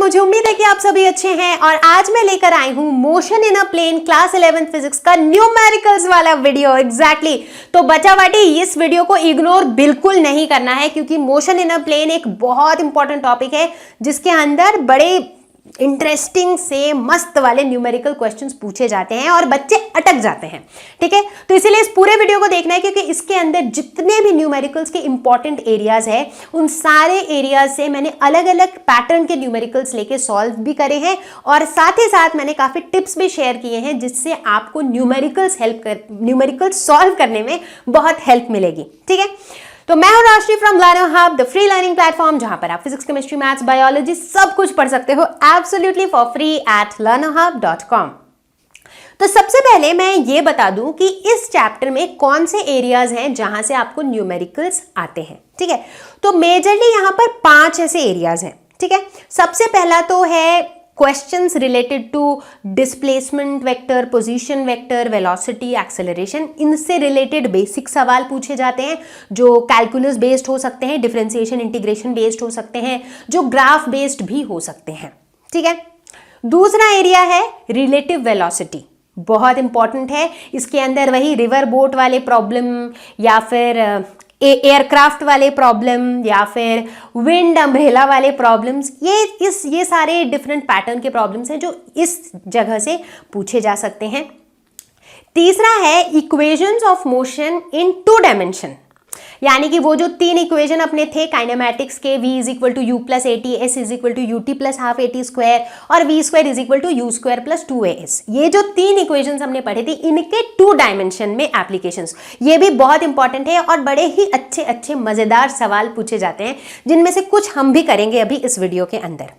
मुझे उम्मीद है कि आप सभी अच्छे हैं और आज मैं लेकर आई हूं motion in a plane class 11th physics का न्यूमेरिकल्स वाला वीडियो। एग्जैक्टली तो बच्चा बाटी इस वीडियो को इग्नोर बिल्कुल नहीं करना है क्योंकि मोशन इन अ प्लेन एक बहुत इंपॉर्टेंट टॉपिक है जिसके अंदर बड़े इंटरेस्टिंग से मस्त वाले न्यूमेरिकल क्वेश्चंस पूछे जाते हैं और बच्चे अटक जाते हैं। ठीक है, तो इसीलिए इस पूरे वीडियो को देखना है क्योंकि इसके अंदर जितने भी न्यूमेरिकल्स के इंपॉर्टेंट एरियाज हैं उन सारे एरियाज से मैंने अलग अलग पैटर्न के न्यूमेरिकल्स लेके सॉल्व भी करे हैं और साथ ही साथ मैंने काफी टिप्स भी शेयर किए हैं जिससे आपको न्यूमेरिकल्स सॉल्व करने में बहुत हेल्प मिलेगी। ठीक है, तो मैं हूं राशि from learner hub, the free learning platform जहां पर आप फिजिक्स, केमिस्ट्री, मैथ्स, बायोलॉजी सब कुछ पढ़ सकते हो absolutely for free at learnerhub.com। तो सबसे पहले मैं ये बता दूं कि इस चैप्टर में कौन से एरियाज हैं जहां से आपको न्यूमेरिकल्स आते हैं। ठीक है, तो मेजरली यहां पर 5 ऐसे एरियाज हैं। ठीक है, सबसे पहला तो है questions related to displacement vector, position vector, velocity, acceleration. इनसे रिलेटेड बेसिक सवाल पूछे जाते हैं जो कैलकुलस बेस्ड हो सकते हैं, डिफरेंशिएशन इंटीग्रेशन बेस्ड हो सकते हैं, जो ग्राफ बेस्ड भी हो सकते हैं। ठीक है, दूसरा एरिया है रिलेटिव वेलोसिटी, बहुत इंपॉर्टेंट है। इसके अंदर वही रिवर बोट वाले प्रॉब्लम या फिर एयरक्राफ्ट वाले प्रॉब्लम या फिर विंड अम्ब्रेला वाले प्रॉब्लम्स, ये सारे डिफरेंट पैटर्न के प्रॉब्लम्स हैं जो इस जगह से पूछे जा सकते हैं। तीसरा है equations of motion in 2 dimension, यानी कि वो जो 3 इक्वेशन अपने थे काइनेमैटिक्स के, v is equal to u plus a t, s is equal to u t plus half a t square और v square is equal to u square plus 2as। ये जो 3 इक्वेशंस हमने पढ़े थे इनके 2 डायमेंशन में applications, ये भी बहुत इंपॉर्टेंट है और बड़े ही अच्छे अच्छे मजेदार सवाल पूछे जाते हैं जिनमें से कुछ हम भी करेंगे अभी इस वीडियो के अंदर।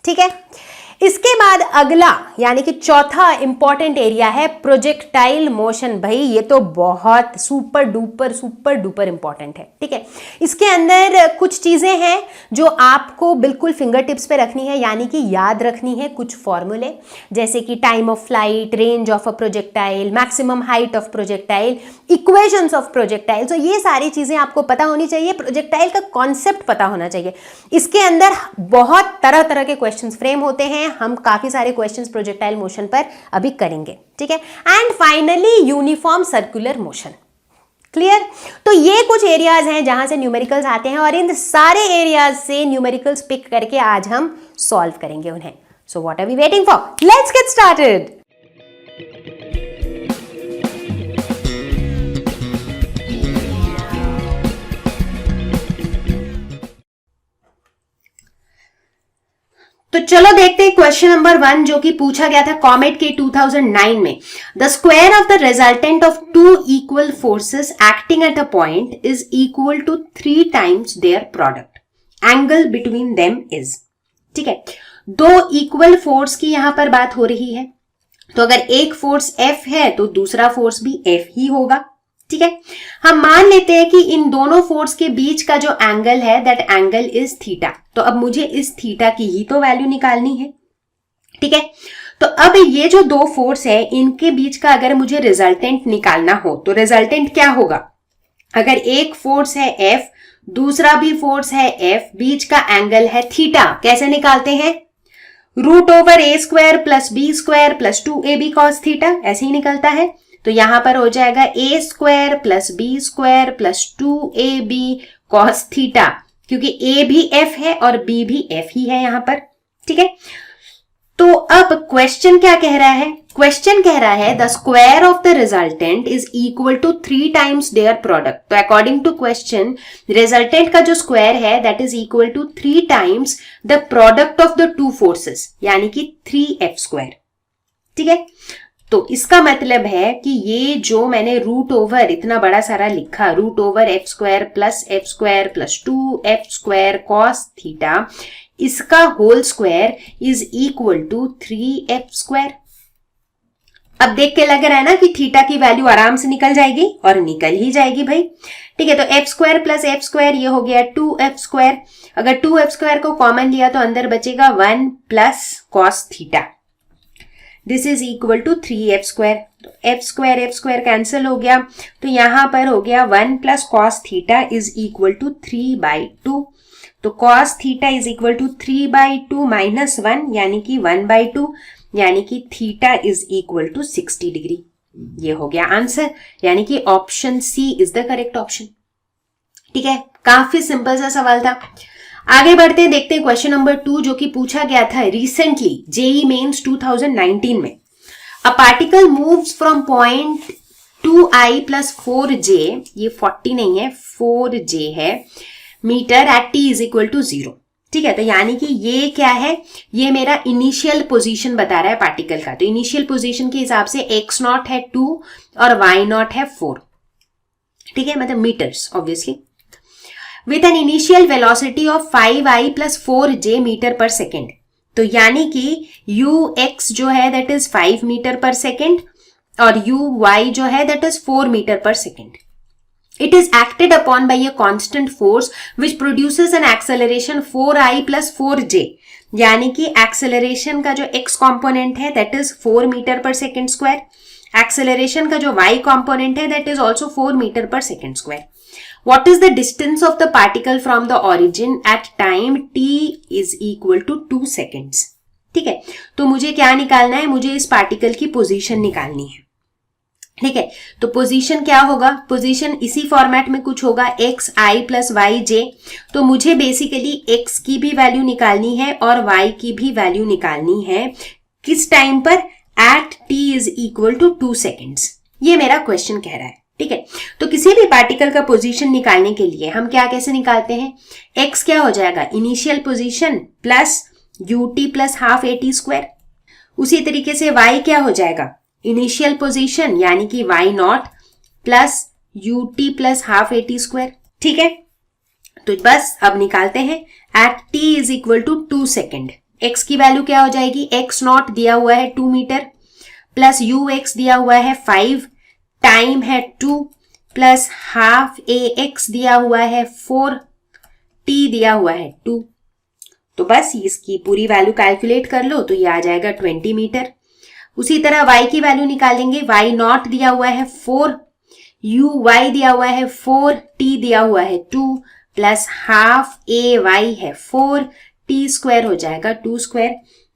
ठीक है, इसके बाद अगला यानी कि चौथा इंपॉर्टेंट एरिया है प्रोजेक्टाइल मोशन। भाई ये तो बहुत सुपर डुपर इंपॉर्टेंट है। ठीक है, इसके अंदर कुछ चीजें हैं जो आपको बिल्कुल फिंगर टिप्स पे रखनी है, यानी कि याद रखनी है कुछ फॉर्मूले, जैसे कि time of flight, range of a projectile, maximum height of projectile, equations of projectile. तो ये सारी चीजें आपको पता होनी चाहिए, प्रोजेक्टाइल का कॉन्सेप्ट पता होना चाहिए। इसके अंदर बहुत तरह तरह के क्वेश्चंस फ्रेम होते हैं, हम काफी सारे क्वेश्चंस प्रोजेक्टाइल मोशन पर अभी करेंगे। ठीक है, and finally uniform circular motion. Clear? तो ये कुछ एरियाज हैं जहां से न्यूमेरिकल्स आते हैं और इन सारे एरियाज से न्यूमेरिकल्स पिक करके आज हम सॉल्व करेंगे उन्हें। So what are we waiting for? Let's get started. तो चलो देखते हैं क्वेश्चन नंबर 1 जो कि पूछा गया था कॉमेट के 2009 में। The square of the resultant of 2 equal forces acting at a point is equal to 3 times their product, angle between them is. ठीक है, 2 इक्वल फोर्स की यहां पर बात हो रही है, तो अगर एक फोर्स F है तो दूसरा फोर्स भी F ही होगा। ठीक है, हम मान लेते हैं कि इन दोनों फोर्स के बीच का जो एंगल है दैट एंगल इज थीटा। तो अब मुझे इस थीटा की ही तो वैल्यू निकालनी है। ठीक है, तो अब ये जो 2 फोर्स है इनके बीच का अगर मुझे रिजल्टेंट निकालना हो तो रिजल्टेंट क्या होगा? अगर एक फोर्स है F, दूसरा भी फोर्स है F, बीच का एंगल है थीटा, कैसे निकालते हैं? Root over a square plus b square plus 2ab cos theta, ऐसे ही निकलता है। तो यहां पर हो जाएगा a square plus b square plus 2ab cos theta, क्योंकि a भी f है और b भी f ही है यहां पर। ठीक है, तो अब क्वेश्चन क्या कह रहा है? क्वेश्चन कह रहा है the square of the resultant is equal to 3 times their product. तो अकॉर्डिंग टू क्वेश्चन रिजल्टेंट का जो स्क्वायर है that is equal to 3 times the product of the 2 forces, यानी कि 3f स्क्वायर। ठीक है, तो इसका मतलब है कि ये जो मैंने रूट ओवर इतना बड़ा सारा लिखा, root over f square plus 2f square cos theta, इसका whole square is equal to 3f square. अब देख के लग रहा है ना कि थीटा की वैल्यू आराम से निकल जाएगी, और निकल ही जाएगी भाई। ठीक है, तो f square plus f square ये हो गया 2f स्क्वायर। अगर 2f स्क्वायर को कॉमन लिया तो अंदर बचेगा 1 plus cos theta, this is equal to 3f square. तो f स्क्वायर कैंसिल हो गया, तो यहां पर हो गया 1 plus cos theta is equal to 3/2। तो cos theta is equal to 3/2 minus 1 यानी कि 1/2 यानी कि theta is equal to 60 degree. ये हो गया आंसर, यानी कि option C is the correct option. ठीक है, काफी सिंपल सा सवाल था। आगे बढ़ते हैं, देखते हैं क्वेश्चन नंबर 2 जो कि पूछा गया था रिसेंटली जेईई मेंस 2019 में। A particle moves from point 2i + 4j, ये 40 नहीं है 4j है, meter at t is equal to 0। ठीक है, तो यानी कि ये क्या है, ये मेरा इनिशियल पोजीशन बता रहा है पार्टिकल का। तो इनिशियल पोजीशन के हिसाब से x0 है 2 और y0 है 4। ठीक है, मतलब meters obviously, with an initial velocity of 5i + 4j meter per second. तो यानी कि ux जो है that is 5 meter per second और uy जो है that is 4 meter per second. It is acted upon by a constant force which produces an acceleration 4i + 4j, यानी कि एक्सेलरेशन का जो x कॉम्पोनेंट है that is 4 meter per second square, acceleration का जो y कॉम्पोनेंट है that is also 4 meter per second square. What is the distance of the particle from the origin at time t is equal to 2 seconds? ठीक है, तो मुझे क्या निकालना है, मुझे इस पार्टिकल की पोजीशन निकालनी है। ठीक है, तो पोजीशन क्या होगा, पोजीशन इसी फॉर्मेट में कुछ होगा xi + yj। तो मुझे बेसिकली x की भी वैल्यू निकालनी है और y की भी वैल्यू निकालनी है, किस टाइम पर, at t is equal to 2 seconds. ये मेरा क्वेश्चन कह रहा है। ठीक है, तो किसी भी पार्टिकल का पोजीशन निकालने के लिए हम क्या कैसे निकालते हैं, x क्या हो जाएगा, initial position plus ut + ½ at²। उसी तरीके से y क्या हो जाएगा, इनिशियल पोजीशन यानी कि y0 प्लस ut + ½ at²। ठीक है, तो बस अब निकालते हैं, at t is equal to 2 second. x की वैल्यू क्या हो जाएगी, x0 दिया हुआ है 2 मीटर प्लस ux दिया हुआ है 5, टाइम है 2 प्लस ½ ax दिया हुआ है 4, t दिया हुआ है 2। तो बस इसकी पूरी वैल्यू कैलकुलेट कर लो तो ये आ जाएगा 20 मीटर। उसी तरह y की वैल्यू निकालेंगे, y0 दिया हुआ है 4, uy दिया हुआ है 4, t दिया हुआ है 2 प्लस ½ ay है 4, t² हो जाएगा 2²।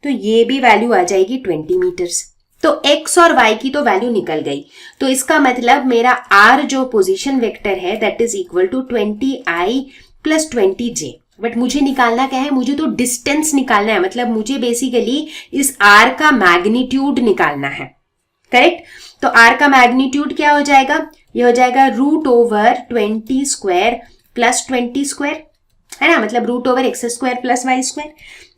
तो ये भी वैल्यू आ जाएगी 20 मीटर्स। तो x और y की तो वैल्यू निकल गई, तो इसका मतलब मेरा r जो पोजीशन वेक्टर है that is equal to 20i + 20j। But मुझे निकालना क्या है, मुझे तो डिस्टेंस निकालना है, मतलब मुझे बेसिकली इस r का मैग्नीट्यूड निकालना है। करेक्ट, तो r का मैग्नीट्यूड क्या हो जाएगा, ये हो जाएगा √20² + 20² है ना, मतलब √x² + y²।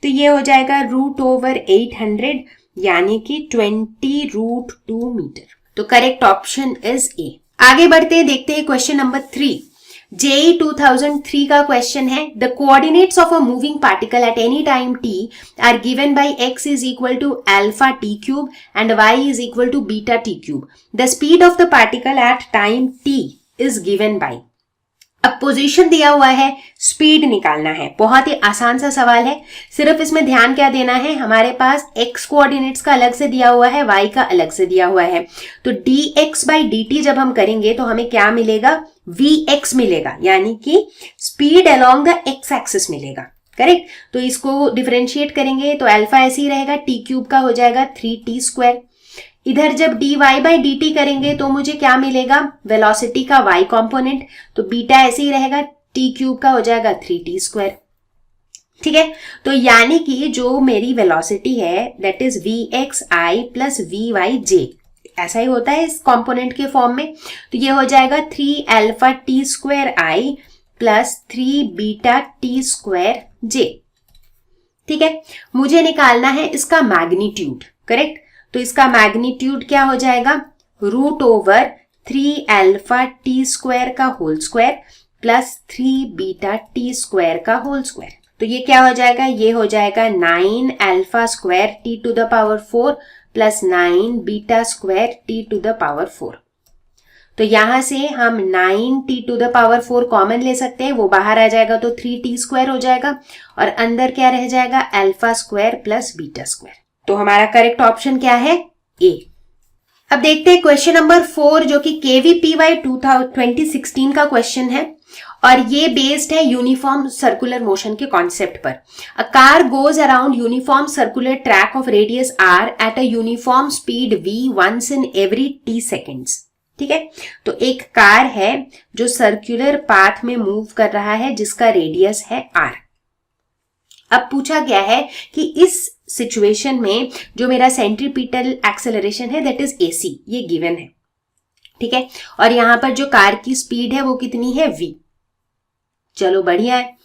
तो ये हो जाएगा √800 यानी कि 20√2 मीटर। तो करेक्ट ऑप्शन इज ए। आगे बढ़ते हैं, देखते हैं क्वेश्चन नंबर 3। जेईई 2003 का क्वेश्चन है, the coordinates of a moving particle at any time t are given by x is equal to α_t³ and y is equal to βt³। The speed of the particle at time t is given by. अब position दिया हुआ है, speed निकालना है। बहुत ही आसान सा सवाल है, सिर्फ इसमें ध्यान क्या देना है, हमारे पास x कोऑर्डिनेट्स का अलग से दिया हुआ है, y का अलग से दिया हुआ है। तो dx/dt जब हम करेंगे तो हमें क्या मिलेगा, vx मिलेगा, यानी कि speed along the x axis मिलेगा। करेक्ट, तो इसको डिफरेंशिएट करेंगे तो अल्फा ऐसे ही रहेगा, t³ का हो जाएगा 3t²। इधर जब dy/dt करेंगे तो मुझे क्या मिलेगा, वेलोसिटी का y कंपोनेंट, तो बीटा ऐसे ही रहेगा, t³ का हो जाएगा 3t²। ठीक है, तो यानी कि जो मेरी वेलोसिटी है दैट इज vxi + vyj, ऐसा ही होता है इस कंपोनेंट के फॉर्म में। तो ये हो जाएगा 3α_t² + 3βt²j। ठीक है, मुझे निकालना है इसका मैग्नीट्यूड। करेक्ट, तो इसका मैग्नीट्यूड क्या हो जाएगा, √3α_t² का होल स्क्वायर प्लस 3βt² का होल स्क्वायर। तो ये क्या हो जाएगा, ये हो जाएगा 9α²t⁴ प्लस 9β²t⁴। तो यहां से हम 9t⁴ कॉमन ले सकते हैं, वो बाहर आ जाएगा तो 3t² हो जाएगा और अंदर क्या रह जाएगा, α² प्लस β²। तो हमारा करेक्ट ऑप्शन क्या है, ए। अब देखते हैं क्वेश्चन नंबर 4 जो कि KVPY 2016 का क्वेश्चन है। और ये बेस्ड है यूनिफॉर्म सर्कुलर मोशन के कॉन्सेप्ट पर। A car goes around uniform circular track of radius r at a uniform speed v once in every t seconds. ठीक है, तो एक कार है जो सर्कुलर पाथ में मूव कर रहा है जिसका रेडियस है r। अब पूछा गया है कि इस सिचुएशन में जो मेरा सेंट्रीपिटल एक्सेलरेशन है दैट इज ac, ये गिवन है। ठीक है, और यहां पर जो कार की स्पीड है वो कितनी है v। चलो बढ़िया है।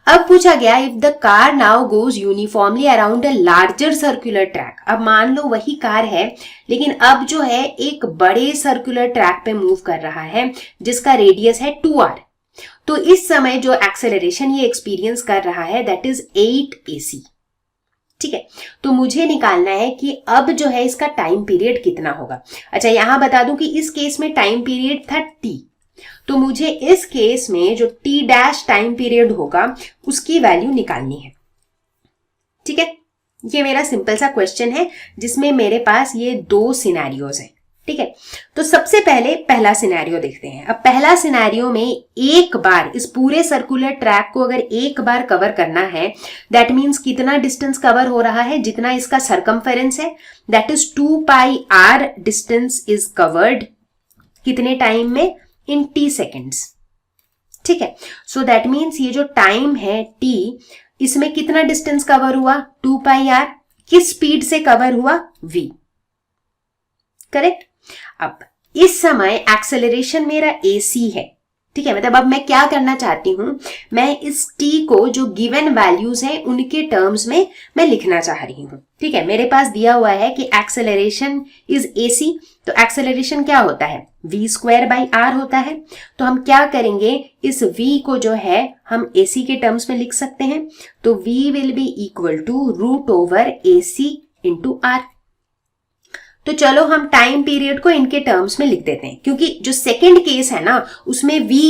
अब पूछा गया if the car now goes uniformly around a larger circular track. अब मान लो वही कार है लेकिन अब जो है एक बड़े सर्कुलर ट्रैक पे मूव कर रहा है जिसका रेडियस है 2r। तो इस समय जो एक्सेलरेशन ये एक्सपीरियंस कर रहा है दैट इज 8ac। ठीक है, तो मुझे निकालना है कि अब जो है इसका टाइम पीरियड कितना होगा। अच्छा, यहां बता दूं कि इस केस में टाइम पीरियड था t, तो मुझे इस केस में जो t डैश टाइम पीरियड होगा उसकी वैल्यू निकालनी है। ठीक है, ये मेरा सिंपल सा क्वेश्चन है जिसमें मेरे पास ये दो सिनेरियोज हैं। ठीक है, तो सबसे पहले पहला सिनेरियो देखते हैं। अब पहला सिनेरियो में एक बार इस पूरे सर्कुलर ट्रैक को अगर एक बार कवर करना है दैट मीन्स कितना डिस्टेंस कवर हो रहा है, जितना इसका सरकमफेरेंस है that is 2 pi r distance is covered कितने टाइम में, इन t सेकेंड्स। ठीक है, सो दैट मीन्स ये जो टाइम है t, इसमें कितना डिस्टेंस कवर हुआ 2 पाई r, किस स्पीड से कवर हुआ v। करेक्ट। अब इस समय एक्सेलरेशन मेरा ac है। ठीक है, मतलब अब मैं क्या करना चाहती हूं, मैं इस t को जो गिवन वैल्यूज हैं उनके टर्म्स में मैं लिखना चाह रही हूं। ठीक है, मेरे पास दिया हुआ है कि एक्सेलरेशन इज ac, तो एक्सेलरेशन क्या होता है v स्क्वायर बाई r होता है। तो हम क्या करेंगे, इस v को जो है हम ac के टर्म्स में लिख सकते हैं, तो v will be equal to root over ac into r। तो चलो हम टाइम पीरियड को इनके टर्म्स में लिख देते हैं, क्योंकि जो सेकंड केस है ना उसमें v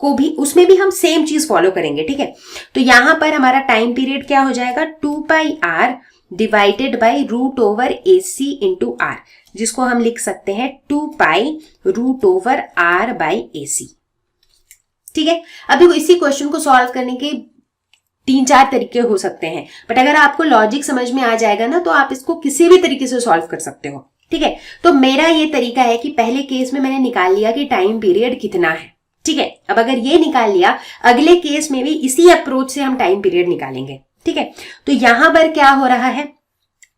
को भी, उसमें भी हम सेम चीज फॉलो करेंगे। ठीक है, तो यहां पर हमारा टाइम पीरियड क्या हो जाएगा 2 pi r divided by root over ac into r, जिसको हम लिख सकते हैं 2 pi root over r by ac। ठीक है, अब देखो इसी क्वेश्चन को सॉल्व करने के 3-4 तरीके हो सकते हैं, बट अगर आपको लॉजिक समझ में आ जाएगा ना तो आप इसको किसी भी तरीके से सॉल्व कर सकते हो। ठीक है, तो मेरा ये तरीका है कि पहले केस में मैंने निकाल लिया कि टाइम पीरियड कितना है। ठीक है, अब अगर ये निकाल लिया, अगले केस में भी इसी अप्रोच से हम टाइम पीरियड निकालेंगे। ठीक है, तो यहां पर क्या हो रहा है,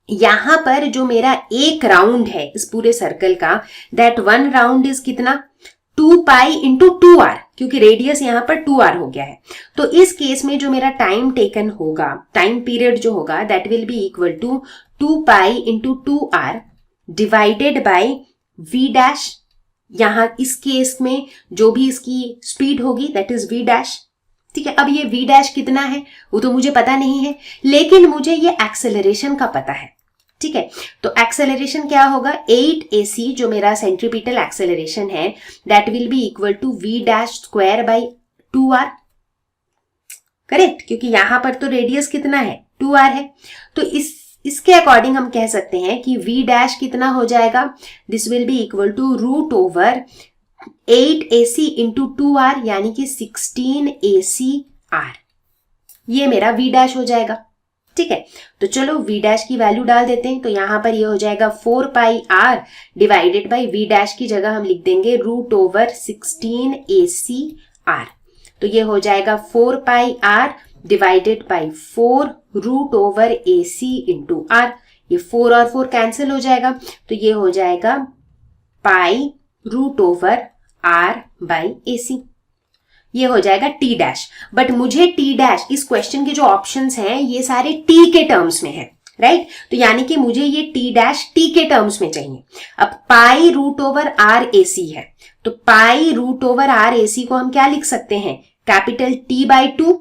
यहां पर जो मेरा एक राउंड है इस पूरे सर्कल का, दैट 1 राउंड इज कितना 2 पाई इंटू 2r, क्योंकि रेडियस यहां पर 2r हो गया है। तो इस केस में जो मेरा टाइम टेकन होगा, टाइम पीरियड जो होगा that will be equal to 2 pi into 2r divided by v dash. यहां इस केस में जो भी इसकी स्पीड होगी दैट इज v डैश। ठीक है, अब ये v डैश कितना है वो तो मुझे पता नहीं है, लेकिन मुझे ये एक्सेलरेशन का पता है। ठीक है, तो एक्सेलरेशन क्या होगा 8ac, जो मेरा सेंट्रीपिटल एक्सेलरेशन है that will be equal to v dash square by 2r। Correct, क्योंकि यहां पर तो रेडियस कितना है 2r है, तो इसके अकॉर्डिंग हम कह सकते हैं कि v डैश कितना हो जाएगा, this will be equal to root over 8ac into 2r, यानी कि 16ac/r। ये मेरा v डैश हो जाएगा। ठीक है, तो चलो v डैश की वैल्यू डाल देते हैं, तो यहां पर ये हो जाएगा 4 pi r divided by v dash की जगह हम लिख देंगे रूट ओवर 16ac/r। तो ये हो जाएगा 4 pi r divided by 4 root over ac into r। ये 4 और 4 कैंसिल हो जाएगा, तो ये हो जाएगा pi root over r by ac। ये हो जाएगा t डैश, बट मुझे t डैश, इस क्वेश्चन के जो ऑप्शंस हैं ये सारे t के टर्म्स में है, राइट। तो यानी कि मुझे ये t डैश t के टर्म्स में चाहिए। अब pi root over r ac है, तो pi root over r ac को हम क्या लिख सकते हैं, कैपिटल T बाई 2।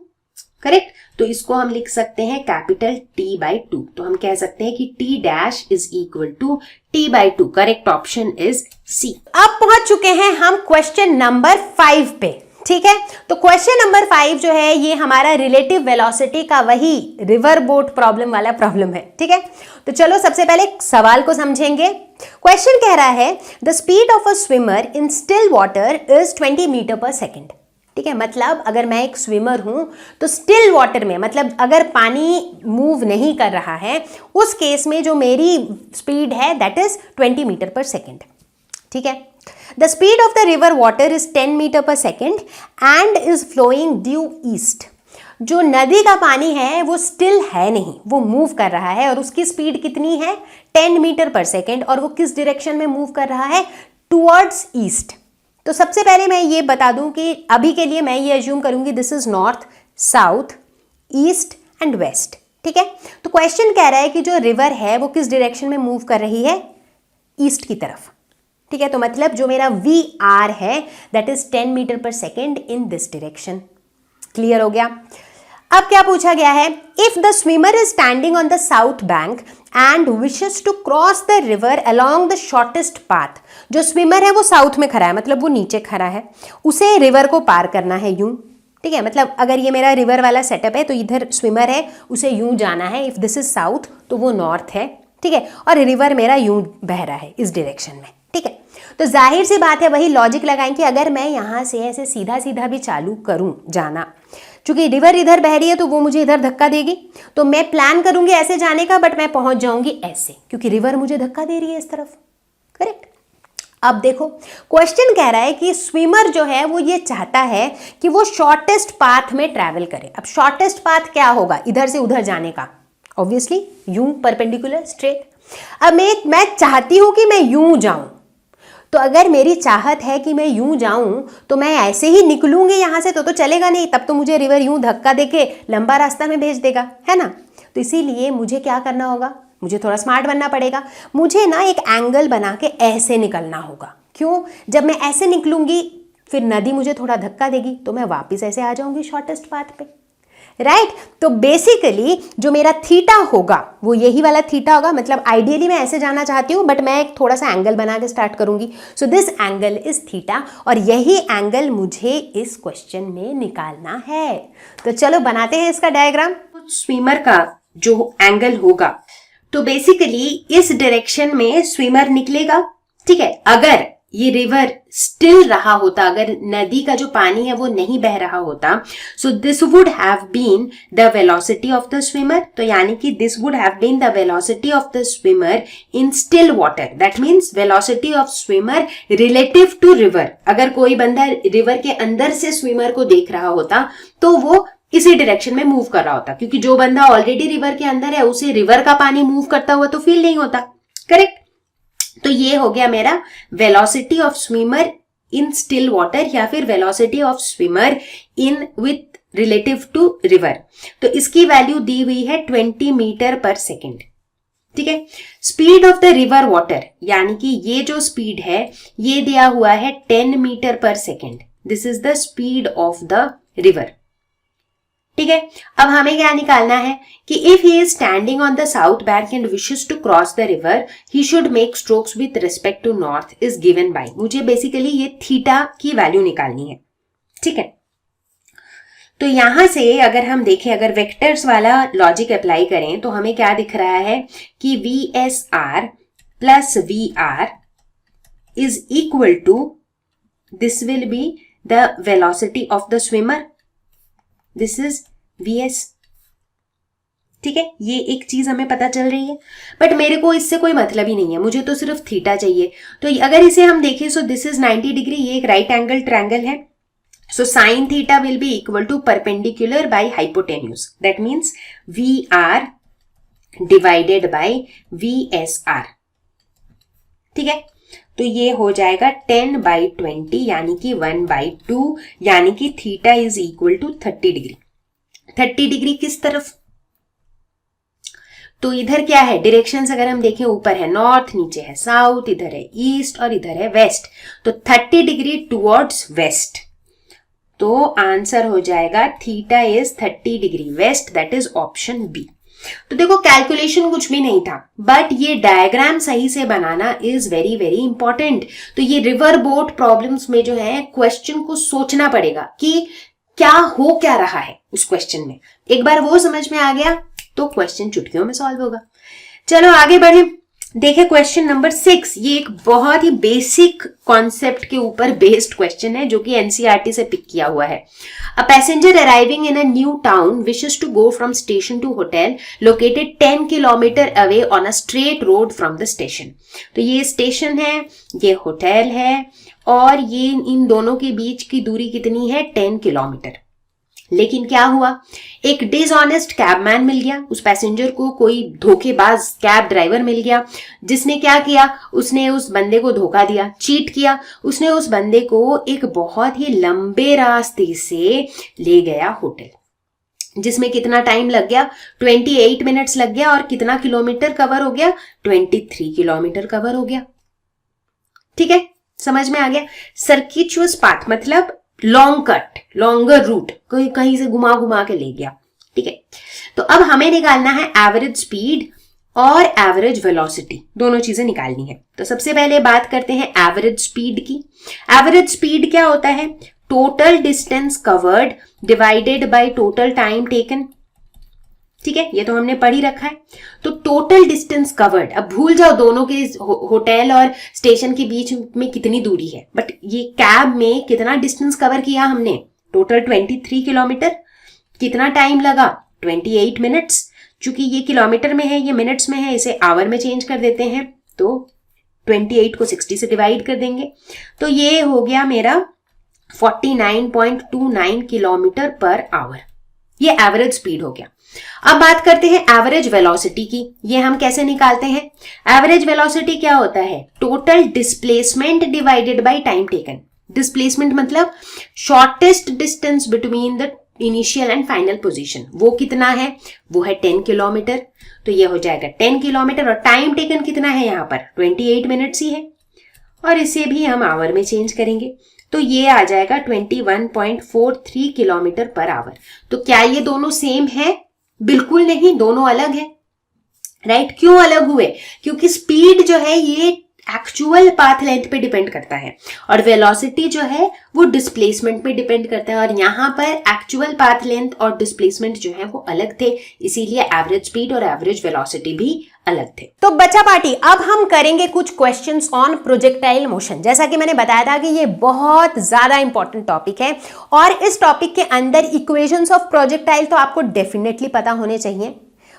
करेक्ट, तो इसको हम लिख सकते हैं कैपिटल T बाई 2। तो हम कह सकते हैं कि T dash is equal to T by 2। Correct option is C। अब पहुंच चुके हैं हम क्वेश्चन नंबर 5 पे। ठीक है, तो क्वेश्चन नंबर 5 जो है ये हमारा रिलेटिव वेलोसिटी का वही रिवर बोट प्रॉब्लम वाला प्रॉब्लम है। ठीक है, तो चलो सबसे पहले सवाल को समझेंगे। क्वेश्चन कह रहा है the speed of a swimmer in still water is 20 metre per second. ठीक है, मतलब अगर मैं एक स्विमर हूं तो स्टिल वाटर में, मतलब अगर पानी मूव नहीं कर रहा है, उस केस में जो मेरी स्पीड है that is 20 metre per second. ठीक है, the speed of the river water is 10 metre per second and is flowing due east. जो नदी का पानी है वो स्टिल है नहीं, वो मूव कर रहा है और उसकी स्पीड कितनी है 10 मीटर पर सेकेंड, और वो किस डायरेक्शन में मूव कर रहा है, टुवर्ड्स ईस्ट। तो सबसे पहले मैं ये बता दूं कि अभी के लिए मैं ये अज्यूम करूंगी this is north, south, east and west. ठीक है, तो क्वेश्चन कह रहा है कि जो रिवर है वो किस डायरेक्शन में मूव कर रही है, ईस्ट की तरफ। ठीक है, तो मतलब जो मेरा वी आर है that is 10 metre per second in this direction. Clear हो गया। अब क्या पूछा गया है, if the swimmer is standing on the south bank and wishes to cross the river along the shortest path. जो स्विमर है वो साउथ में खड़ा है, मतलब वो नीचे खड़ा है, उसे रिवर को पार करना है यूं। ठीक है, मतलब अगर ये मेरा रिवर वाला सेटअप है तो इधर स्विमर है, उसे यूं जाना है, इफ दिस इज साउथ तो वो नॉर्थ है। ठीक है, और रिवर मेरा यूं बह रहा है इस डायरेक्शन में। ठीक है, तो जाहिर सी बात है, वही लॉजिक लगाएं कि अगर मैं यहाँ से ऐसे सीधा सीधा भी चालू करूं जाना, चूंकि रिवर इधर बह रही है तो वो मुझे इधर धक्का देगी, तो मैं प्लान करूंगी ऐसे जाने का, बट मैं पहुंच जाऊंगी ऐसे, क्योंकि रिवर मुझे धक्का दे रही है इस तरफ। करेक्ट। अब देखो क्वेश्चन कह रहा है कि स्विमर जो है वो ये चाहता है कि वो शॉर्टेस्ट पाथ में ट्रैवल करे। अब शॉर्टेस्ट पाथ क्या होगा, इधर से उधर जाने का, ऑब्वियसली यूं परपेंडिकुलर स्ट्रेट। अब मैं चाहती हूं कि मैं यूं जाऊं, तो अगर मेरी चाहत है कि मैं यूं जाऊं तो मैं ऐसे ही निकलूंगी यहां से तो चलेगा नहीं, तब तो मुझे रिवर यूं धक्का देके लंबा रास्ता में भेज देगा, है ना। तो इसीलिए मुझे क्या करना होगा, मुझे थोड़ा स्मार्ट बनना पड़ेगा, मुझे ना एक एंगल बना के ऐसे निकलना होगा। क्यों, जब मैं ऐसे निकलूंगी फिर नदी मुझे थोड़ा धक्का देगी तो मैं वापस ऐसे आ जाऊंगी शॉर्टेस्ट पाथ पे, राइट। तो बेसिकली जो मेरा थीटा होगा वो यही वाला थीटा होगा, मतलब आइडियली मैं ऐसे जाना चाहती हूँ बट मैं एक थोड़ा सा एंगल बना के स्टार्ट करूंगी। So this angle is theta, और यही एंगल मुझे इस क्वेश्चन में निकालना है। तो चलो बनाते हैं इसका डायग्राम। स्विमर का जो एंगल होगा, तो बेसिकली इस डायरेक्शन में स्विमर निकलेगा। ठीक है, अगर ये रिवर स्टिल रहा होता, अगर नदी का जो पानी है वो नहीं बह रहा होता, so this would have been the velocity of the swimmer. तो यानी कि this would have been the velocity of the swimmer in still water, that means velocity of swimmer relative to river. अगर कोई बंदा रिवर के अंदर से swimmer को देख रहा होता तो वो इसी डायरेक्शन में मूव कर रहा होता, क्योंकि जो बंदा ऑलरेडी रिवर के अंदर है उसे रिवर का पानी मूव करता हुआ तो फील नहीं होता। करेक्ट। तो ये हो गया मेरा velocity of swimmer in still water, या फिर velocity of swimmer in with relative to river. तो इसकी वैल्यू दी हुई है 20 मीटर पर सेकेंड। ठीक है, speed of the river water, यानी कि ये जो स्पीड है ये दिया हुआ है 10 metre per second. This is the speed of the river. ठीक है, अब हमें क्या निकालना है कि if he is standing on the south bank and wishes to cross the river, he should make strokes with respect to north is given by. मुझे basically ये थीटा की वैल्यू निकालनी है। ठीक है, तो यहां से अगर हम देखें, अगर वेक्टर्स वाला लॉजिक अप्लाई करें तो हमें क्या दिख रहा है कि V S R plus V R is equal to, this will be the velocity of the swimmer, this is Vs। ठीक है, ये एक चीज हमें पता चल रही है, बट मेरे को इससे कोई मतलब ही नहीं है, मुझे तो सिर्फ थीटा चाहिए। तो अगर इसे हम देखें, सो दिस इज 90 डिग्री, ये एक राइट एंगल ट्रायंगल है। So sine theta will be equal to perpendicular by hypotenuse, that means VR divided by VSR। ठीक है, तो ये हो जाएगा 10/20 यानी कि 1/2, यानी कि theta is equal to 30 degree. 30 degree किस तरफ, तो इधर क्या है, डायरेक्शंस अगर हम देखें, ऊपर है नॉर्थ, नीचे है साउथ, इधर है ईस्ट और इधर है वेस्ट। तो 30 डिग्री टुवर्ड्स वेस्ट। तो आंसर हो जाएगा theta is 30 degree west, that is option B. तो देखो कैलकुलेशन कुछ भी नहीं था, बट ये डायग्राम सही से बनाना इज वेरी वेरी इंपॉर्टेंट। तो ये रिवर बोट प्रॉब्लम्स में जो है क्वेश्चन को सोचना पड़ेगा कि क्या हो क्या रहा है उस क्वेश्चन में। एक बार वो समझ में आ गया तो क्वेश्चन चुटकियों में सॉल्व होगा। चलो आगे बढ़े। देखिए क्वेश्चन नंबर 6, ये एक बहुत ही बेसिक कॉन्सेप्ट के ऊपर बेस्ड क्वेश्चन है जो कि एनसीईआरटी से पिक किया हुआ है। A passenger arriving in a new town wishes to go from station to hotel located 10 kilometer away on a straight road from the station. तो ये स्टेशन है, ये होटल है और ये इन दोनों के बीच की दूरी कितनी है, 10 किलोमीटर। लेकिन क्या हुआ, एक डिसऑनेस्ट कैबमैन मिल गया, उस पैसेंजर को कोई धोखेबाज कैब ड्राइवर मिल गया जिसने क्या किया, उसने उस बंदे को धोखा दिया, चीट किया। उसने उस बंदे को एक बहुत ही लंबे रास्ते से ले गया होटल, जिसमें कितना टाइम लग गया, 28 मिनट्स लग गया और कितना किलोमीटर कवर हो गया, 23 किलोमीटर कवर हो गया। ठीक है, समझ में आ गया। सर्किचुअस पाथ मतलब लॉन्ग कट, लॉन्गर रूट, कहीं से घुमा घुमा के ले गया। ठीक है, तो अब हमें निकालना है एवरेज स्पीड और एवरेज वेलोसिटी, दोनों चीजें निकालनी है। तो सबसे पहले बात करते हैं एवरेज स्पीड की। एवरेज स्पीड क्या होता है, total distance covered divided by total time taken. ठीक है, ये तो हमने पढ़ ही रखा है। तो टोटल डिस्टेंस कवर्ड, अब भूल जाओ दोनों के होटल और स्टेशन के बीच में कितनी दूरी है, बट ये कैब में कितना डिस्टेंस कवर किया हमने, टोटल 23 किलोमीटर। कितना टाइम लगा, 28 मिनट्स। चूंकि ये किलोमीटर में है, ये मिनट्स में है, इसे आवर में चेंज कर देते हैं, तो 28 को 60 से डिवाइड कर देंगे, तो ये हो गया मेरा 49.29 किलोमीटर पर आवर। ये एवरेज स्पीड हो गया। अब बात करते हैं एवरेज वेलोसिटी की। ये हम कैसे निकालते हैं, एवरेज वेलोसिटी क्या होता है, total displacement divided by time taken. Displacement मतलब shortest distance between the initial and final position, वो कितना है, वो है 10 किलोमीटर। तो ये हो जाएगा 10 किलोमीटर और टाइम टेकन कितना है, यहाँ पर 28 मिनट्स ही है, और इसे भी हम आवर में चेंज करेंगे, तो ये आ जाएगा 21.43 किलोमीटर पर आवर। तो क्या ये दोनों सेम है, बिल्कुल नहीं, दोनों अलग है। राइट, क्यों अलग हुए, क्योंकि स्पीड जो है ये एक्चुअल पाथ लेंथ पे डिपेंड करता है और वेलोसिटी जो है वो डिस्प्लेसमेंट पे डिपेंड करता है, और यहाँ पर एक्चुअल पाथ लेंथ और डिस्प्लेसमेंट जो है वो अलग थे, इसीलिए एवरेज स्पीड और एवरेज वेलोसिटी भी अलग थे। तो बच्चा पार्टी, अब हम करेंगे कुछ क्वेश्चंस ऑन प्रोजेक्टाइल मोशन। जैसा कि मैंने बताया था कि ये बहुत ज्यादा इंपॉर्टेंट टॉपिक है और इस टॉपिक के अंदर इक्वेशंस ऑफ प्रोजेक्टाइल तो आपको डेफिनेटली पता होने चाहिए।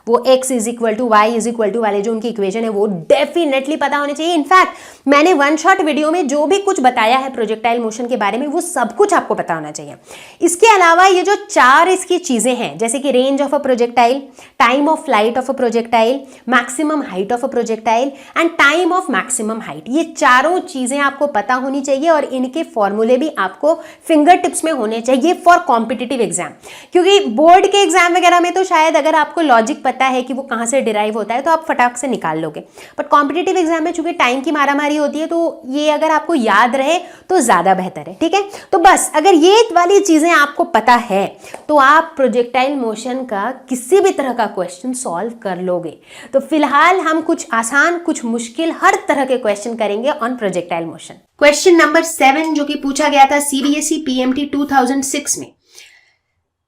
वो x is equal to Y is equal to वाले जो उनकी इक्वेशन है वो डेफिनेटली पता होने चाहिए। इनफैक्ट मैंने वन शॉट वीडियो में जो भी कुछ बताया है प्रोजेक्टाइल मोशन के बारे में वो सब कुछ आपको पता होना चाहिए। इसके अलावा ये जो 4 इसकी चीजें हैं, जैसे कि range of a projectile, time of flight of a projectile, maximum height of a projectile and time of maximum height, ये चारों चीजें आपको पता होनी चाहिए और इनके फॉर्मूले भी आपको फिंगर टिप्स में होने चाहिए फॉर कॉम्पिटिटिव एग्जाम। क्योंकि बोर्ड के एग्जाम वगैरह में तो शायद अगर आपको लॉजिक पता है कि वो कहां से डिराइव होता है तो आप फटाक से निकाल लोगे, बट कॉम्पिटिटिव एग्जाम में चूंकि टाइम की मारामारी होती है तो ये अगर आपको याद रहे तो ज्यादा बेहतर है। ठीक है, तो बस अगर ये वाली चीजें आपको पता है तो आप प्रोजेक्टाइल मोशन का किसी भी तरह का क्वेश्चन सॉल्व कर लोगे। तो फिलहाल हम कुछ आसान, कुछ मुश्किल, हर तरह के क्वेश्चन करेंगे on projectile motion. Question number 7 जो कि पूछा गया था सीबीएसई पीएमटी 2006 में,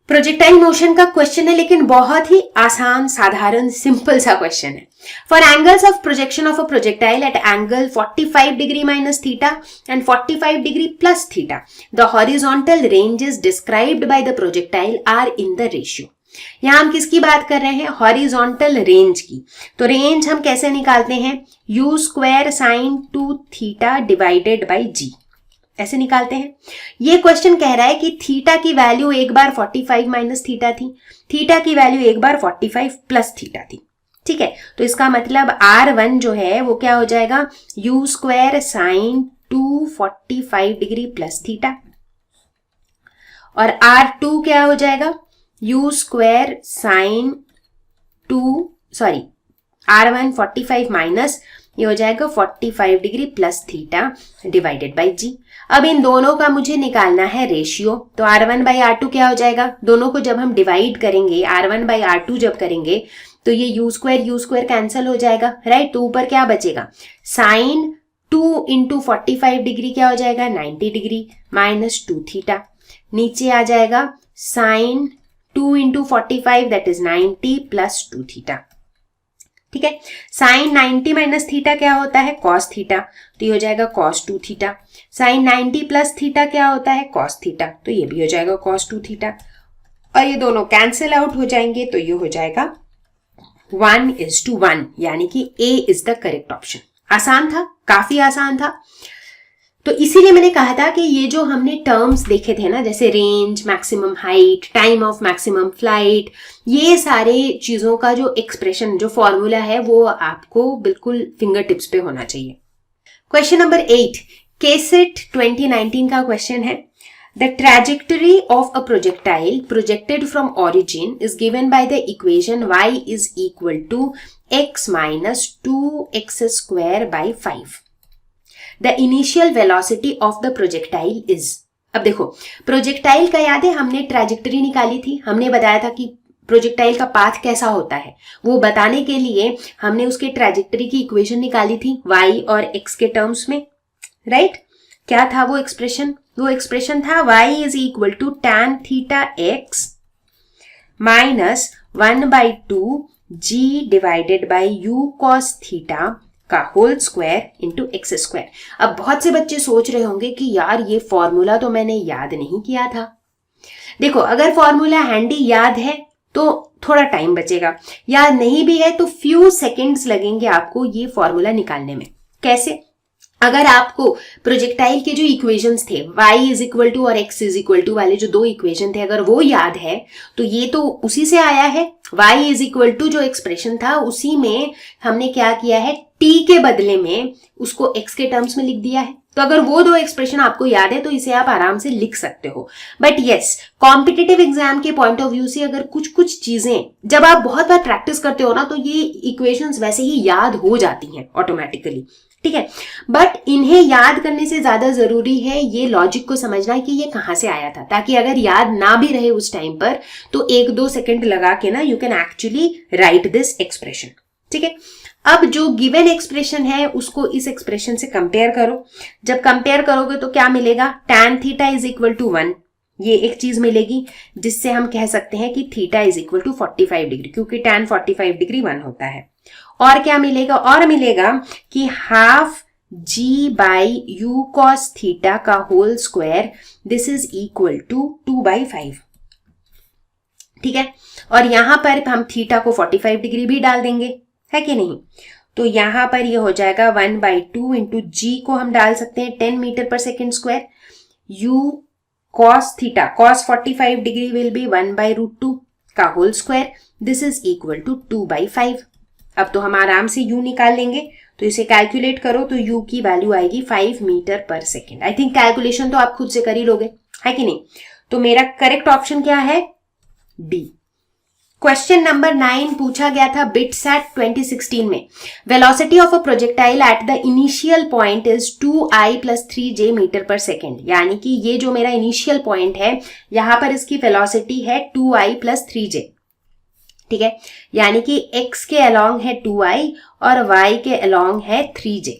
प्रोजेक्टाइल मोशन का क्वेश्चन है, लेकिन बहुत ही आसान, साधारण, सिंपल सा क्वेश्चन है। For angles of projection of a projectile at angle 45 degree minus theta and 45 degree plus theta, the horizontal ranges described by the projectile are in the ratio. यहां हम किसकी बात कर रहे हैं, हॉरिजॉन्टल रेंज की। तो रेंज हम कैसे निकालते हैं, u square sine 2 theta divided by g, ऐसे निकालते हैं। ये क्वेश्चन कह रहा है कि थीटा की वैल्यू एक बार 45 माइनस थीटा थी, थीटा की वैल्यू एक बार 45 प्लस थीटा थी। ठीक है, तो इसका मतलब R1 जो है वो क्या हो जाएगा, u square sign 245 degree plus theta, और R2 क्या हो जाएगा, u square sign R1 45 minus ये हो जाएगा 45 degree plus theta divided by g. अब इन दोनों का मुझे निकालना है रेशियो, तो R1 बाई R2 क्या हो जाएगा, दोनों को जब हम डिवाइड करेंगे, R1 बाई R2 जब करेंगे तो ये u स्क्वायर कैंसिल हो जाएगा, राइट। तो ऊपर क्या बचेगा, साइन 2 इंटू 45 डिग्री क्या हो जाएगा, 90 डिग्री माइनस 2 थीटा, नीचे आ जाएगा sine 2 into 45 that is 90 plus 2 theta. ठीक है। साइन 90 माइनस थीटा क्या होता है? कॉस थीटा, तो ये हो जाएगा cos 2 theta. Sine 90 plus theta क्या होता है? कॉस थीटा, तो ये भी हो जाएगा कॉस 2 थीटा। और ये दोनों कैंसिल आउट हो जाएंगे, तो ये हो जाएगा 1:1, यानी कि A is the correct option. आसान था, काफी आसान था। तो इसीलिए मैंने कहा था कि ये जो हमने टर्म्स देखे थे ना, जैसे range, maximum height, time of maximum flight, ये सारे चीजों का जो एक्सप्रेशन, जो फॉर्मूला है, वो आपको बिल्कुल फिंगर टिप्स पे होना चाहिए। क्वेश्चन नंबर 8, केसेट 2019 का क्वेश्चन है। The trajectory of a projectile projected from origin is given by the equation y is equal to x minus 2x square by 5. The initial velocity of the projectile is. अब देखो, projectile का याद है, हमने trajectory निकाली थी, हमने बताया था कि प्रोजेक्टाइल का पाथ कैसा होता है, वो बताने के लिए हमने उसके ट्रैजेक्टरी की इक्वेशन निकाली थी y और x के टर्म्स में, राइट? क्या था वो एक्सप्रेशन? वो एक्सप्रेशन था y is equal to tan theta x minus 1/2 g divided by u cos theta का whole square into x square. अब बहुत से बच्चे सोच रहे होंगे कि यार ये फॉर्मूला तो मैंने याद नहीं किया था। देखो, अगर फॉर्मूला हैंडी याद है तो थोड़ा टाइम बचेगा, याद नहीं भी है तो फ्यू सेकेंड्स लगेंगे आपको ये फॉर्मूला निकालने में। कैसे? अगर आपको प्रोजेक्टाइल के जो इक्वेशंस थे, y इज इक्वल टू और x इज इक्वल टू वाले जो दो इक्वेशन थे, अगर वो याद है तो ये तो उसी से आया है। y इज इक्वल टू जो एक्सप्रेशन था उसी में हमने क्या किया है, t के बदले में उसको x के टर्म्स में लिख दिया है। तो अगर वो दो एक्सप्रेशन आपको याद है तो इसे आप आराम से लिख सकते हो। बट यस, कॉम्पिटिटिव एग्जाम के पॉइंट ऑफ व्यू से अगर कुछ कुछ चीजें जब आप बहुत बार प्रैक्टिस करते हो ना, तो ये इक्वेशंस वैसे ही याद हो जाती हैं ऑटोमेटिकली, ठीक है। बट इन्हें याद करने से ज्यादा जरूरी है ये लॉजिक को समझना कि ये कहां से आया था, ताकि अगर याद ना भी रहे उस टाइम पर तो 1-2 सेकंड लगा के ना you can actually right this expression, ठीक है। अब जो गिवन एक्सप्रेशन है उसको इस एक्सप्रेशन से कंपेयर करो। जब कंपेयर करोगे तो क्या मिलेगा, tan theta is equal to 1, ये एक चीज मिलेगी जिससे हम कह सकते हैं कि theta is equal to 45 degree, क्योंकि tan 45 डिग्री 1 होता है। और क्या मिलेगा, और मिलेगा कि half g by u cos theta का whole square, this is equal to 2/5, ठीक है। और यहां पर हम थीटा को 45 डिग्री भी डाल देंगे, है कि नहीं? तो यहां पर ये हो जाएगा 1/2 इंटू जी को हम डाल सकते हैं 10 metre per second square, u cos theta cos 45 degree will be 1/√2 का whole square, this is equal to 2/5। अब तो हम आराम से u निकाल लेंगे, तो इसे कैलकुलेट करो तो u की वैल्यू आएगी 5 meter per second. I think calculation तो आप खुद से कर ही लोगे, है कि नहीं? तो मेरा करेक्ट ऑप्शन क्या है, डी। क्वेश्चन नंबर 9 पूछा गया था बिटसैट 2016 में। Velocity of a projectile at the initial point is 2i + 3j meter per second, यानी कि ये जो मेरा इनिशियल पॉइंट है यहां पर इसकी वेलोसिटी है 2i + 3j, ठीक है। यानी कि x के अलोंग है 2i और y के अलोंग है 3j।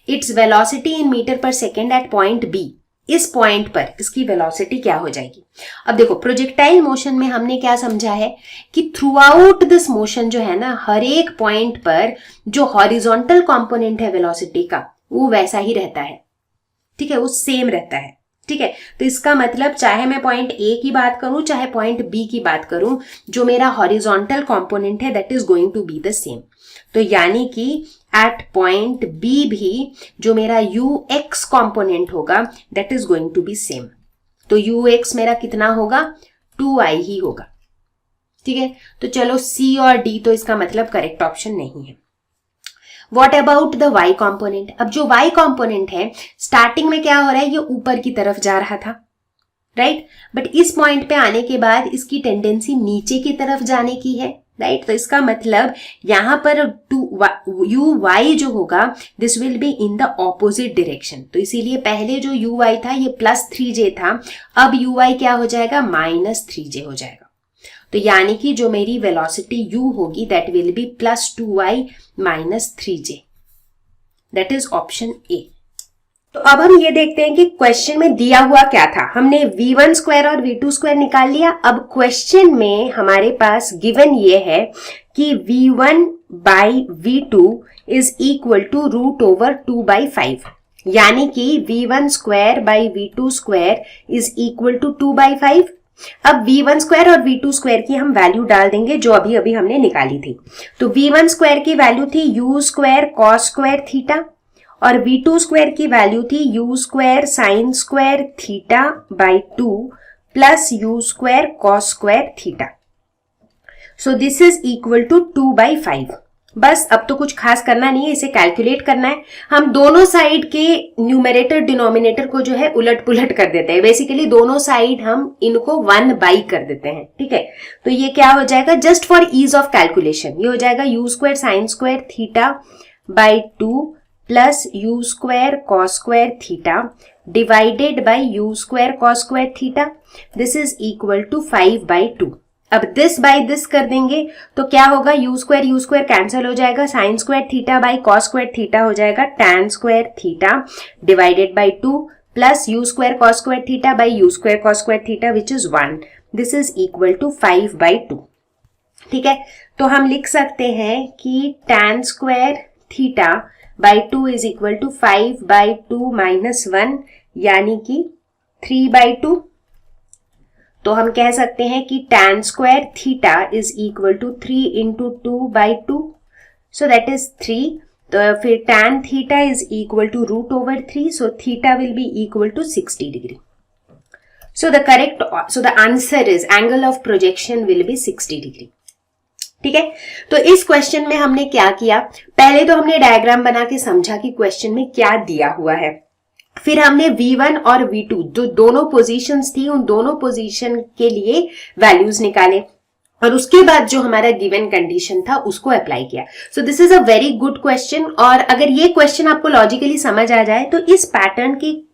Its velocity in meter per second at point b, इस पॉइंट पर इसकी वेलोसिटी क्या हो जाएगी? अब देखो, प्रोजेक्टाइल मोशन में हमने क्या समझा है कि थ्रू आउट दिस मोशन जो है ना, हर एक पॉइंट पर जो हॉरिजॉन्टल कंपोनेंट है वेलोसिटी का वो वैसा ही रहता है, ठीक है, वो सेम रहता है, ठीक है। तो इसका मतलब चाहे मैं पॉइंट ए की बात करूं चाहे पॉइंट बी की बात करूं, जो मेरा हॉरिजॉन्टल कंपोनेंट है that is going to be the same. तो यानी कि एट पॉइंट बी भी जो मेरा ux कंपोनेंट होगा that is going to be same. तो ux मेरा कितना होगा, 2i ही होगा, ठीक है। तो चलो C और D तो इसका मतलब करेक्ट ऑप्शन नहीं है। What about the y component? अब जो y component है स्टार्टिंग में क्या हो रहा है, ये ऊपर की तरफ जा रहा था, राइट, बट इस पॉइंट पे आने के बाद इसकी टेंडेंसी नीचे की तरफ जाने की है, राइट। तो इसका मतलब यहां पर uy जो होगा this will be in the opposite direction. तो इसीलिए पहले जो uy था ये +3j था, अब uy क्या हो जाएगा, -3j हो जाएगा। तो यानी कि जो मेरी वेलोसिटी u होगी that will B +2i - 3j, that is option A. तो अब हम ये देखते हैं कि क्वेश्चन में दिया हुआ क्या था। हमने v1² और v2² निकाल लिया। अब क्वेश्चन में हमारे पास गिवन ये है कि v1 by V2 is equal to root over 2/5, यानी कि V1 square by V2 square is equal to 2/5। अब V1 स्क्वायर और V2 स्क्वायर की हम वैल्यू डाल देंगे जो अभी अभी हमने निकाली थी। तो V1 स्क्वायर की वैल्यू थी u square cos square theta और V2 स्क्वायर की वैल्यू थी u square sine square theta by 2 plus u square cos square theta. So this is equal to 2/5। बस अब तो कुछ खास करना नहीं है, इसे कैलकुलेट करना है। हम दोनों साइड के न्यूमरेटर डिनोमिनेटर को जो है उलट पुलट कर देते हैं। बेसिकली दोनों साइड हम इनको 1/, कर देते हैं, ठीक है। तो ये क्या हो जाएगा, just for ease of calculation, ये हो जाएगा u square sine square theta by 2 plus u square cos square theta divided by u square cos square theta. This is equal to 5/2। अब दिस बाय दिस कर देंगे तो क्या होगा, u square cancel हो जाएगा, sine square theta by cos square theta हो जाएगा tan square theta divided by 2 plus u square cos square theta by u square cos square theta which is 1। This is equal to 5/2, ठीक है। तो हम लिख सकते हैं कि tan square theta by 2 is equal to 5/2 minus 1 यानी कि 3/2। तो हम कह सकते हैं कि tan square theta is equal to 3 into 2/2, so that is 3। तो फिर tan theta is equal to root over 3, so theta will be equal to 60 degree. So the answer is angle of projection will be 60 degree, ठीक है। तो इस question में हमने क्या किया, पहले तो हमने डायग्राम बना के समझा कि क्वेश्चन में क्या दिया हुआ है। फिर हमने V1 और V2 जो दोनों पोजीशंस थी उन दोनों पोजीशन के लिए वैल्यूज निकाले और उसके बाद जो हमारा गिवन कंडीशन था उसको अप्लाई किया। सो this is a very good question. और अगर ये क्वेश्चन आपको लॉजिकली समझ आ जाए तो इस पैटर्न की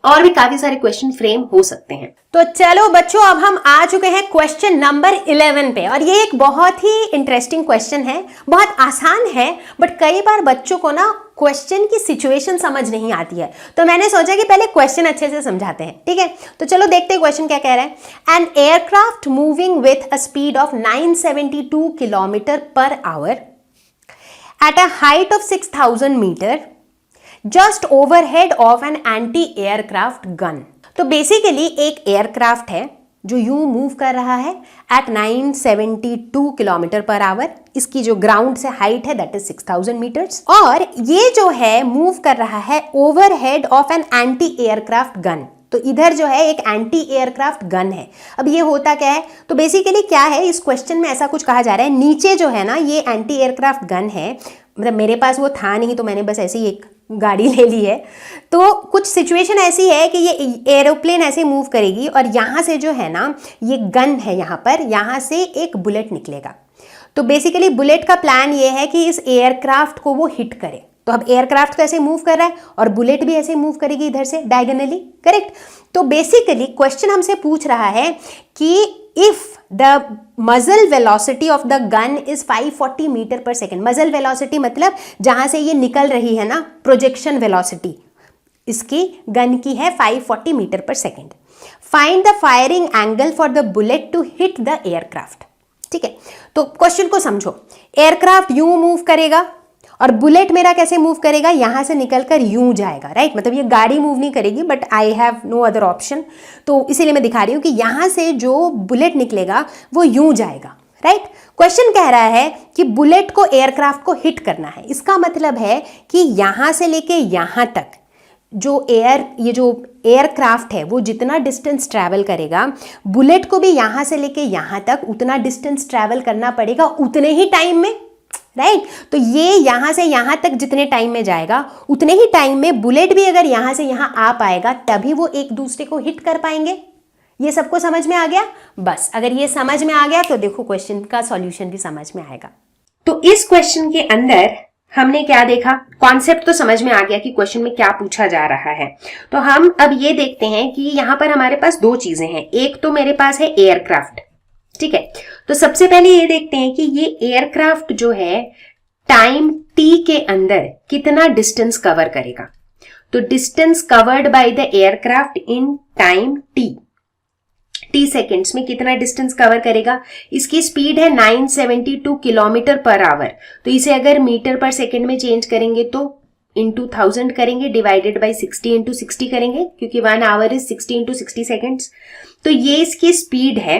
और भी काफी सारे क्वेश्चन फ्रेम हो सकते हैं। तो चलो बच्चों, अब हम आ चुके हैं क्वेश्चन नंबर 11 पे और ये एक बहुत ही इंटरेस्टिंग क्वेश्चन है, बहुत आसान है, बट कई बार बच्चों को ना क्वेश्चन की सिचुएशन समझ नहीं आती है, तो मैंने सोचा कि पहले क्वेश्चन अच्छे से समझाते हैं, ठीक है। तो चलो देखते हैं क्वेश्चन क्या कह रहा है। An aircraft moving with a speed of 972 kilometre per hour at a height of 6000 metre just overhead of an anti aircraft gun. तो बेसिकली एक एयरक्राफ्ट है जो यूं मूव कर रहा है एट 972 किलोमीटर पर आवर। इसकी जो ग्राउंड से हाइट है दैट इज 6000 मीटर्स और ये जो है मूव कर रहा है overhead of an anti aircraft gun. तो इधर जो है एक एंटी एयरक्राफ्ट गन है। अब ये होता क्या है, तो बेसिकली क्या है, इस क्वेश्चन में ऐसा कुछ कहा जा रहा है, नीचे जो है ना ये एंटी एयरक्राफ्ट गन है, मतलब मेरे पास वो था नहीं तो मैंने बस ऐसे ही एक गाड़ी ले ली है। तो कुछ सिचुएशन ऐसी है कि ये एरोप्लेन ऐसे मूव करेगी और यहाँ से जो है ना ये गन है, यहाँ पर यहाँ से एक बुलेट निकलेगा। तो बेसिकली बुलेट का प्लान ये है कि इस एयरक्राफ्ट को वो हिट करे। तो अब एयरक्राफ्ट तो ऐसे मूव कर रहा है और बुलेट भी ऐसे मूव करेगी इधर से डायगोनली, करेक्ट। तो बेसिकली क्वेश्चन हमसे पूछ रहा है कि if the muzzle velocity of the gun is 540 metre per second. Muzzle velocity मतलब जहां से ये निकल रही है ना, प्रोजेक्शन वेलोसिटी इसकी गन की है 540 metre per second. Find the firing angle for the bullet to hit the aircraft, ठीक है। तो क्वेश्चन को समझो, एयरक्राफ्ट यूं मूव करेगा और बुलेट मेरा कैसे मूव करेगा, यहां से निकलकर यूं जाएगा, राइट। मतलब ये गाड़ी मूव नहीं करेगी but I have no other option, तो इसीलिए मैं दिखा रही हूं कि यहां से जो बुलेट निकलेगा वो यूं जाएगा, राइट। क्वेश्चन कह रहा है कि बुलेट को एयरक्राफ्ट को हिट करना है। इसका मतलब है कि यहां से लेके यहां तक जो एयरक्राफ्ट है वो जितना डिस्टेंस ट्रैवल करेगा, बुलेट को भी यहां से लेके यहां तक उतना डिस्टेंस ट्रैवल करना पड़ेगा उतने ही टाइम में, राइट। तो ये यहां से यहां तक जितने टाइम में जाएगा उतने ही टाइम में बुलेट भी अगर यहां से यहां आ पाएगा तभी वो एक दूसरे को हिट कर पाएंगे। ये सबको समझ में आ गया? बस अगर ये समझ में आ गया तो देखो क्वेश्चन का सॉल्यूशन भी समझ में आएगा। तो इस क्वेश्चन के अंदर हमने क्या देखा, कॉन्सेप्ट तो समझ में आ गया कि क्वेश्चन में क्या पूछा जा रहा है। तो हम अब ये देखते हैं कि यहां पर हमारे पास दो चीजें हैं। एक तो मेरे पास है एयरक्राफ्ट, ठीक है। तो सबसे पहले ये देखते हैं कि ये एयरक्राफ्ट जो है टाइम t के अंदर कितना डिस्टेंस कवर करेगा। तो distance covered by the aircraft in time t, t seconds में कितना डिस्टेंस कवर करेगा। इसकी स्पीड है 972 किलोमीटर पर आवर, तो इसे अगर मीटर पर सेकेंड में चेंज करेंगे तो इंटू 1000 करेंगे, डिवाइडेड बाई 60 इंटू 60 करेंगे, क्योंकि 1 आवर इज 60 इंटू 60 सेकेंड्स। तो ये इसकी स्पीड है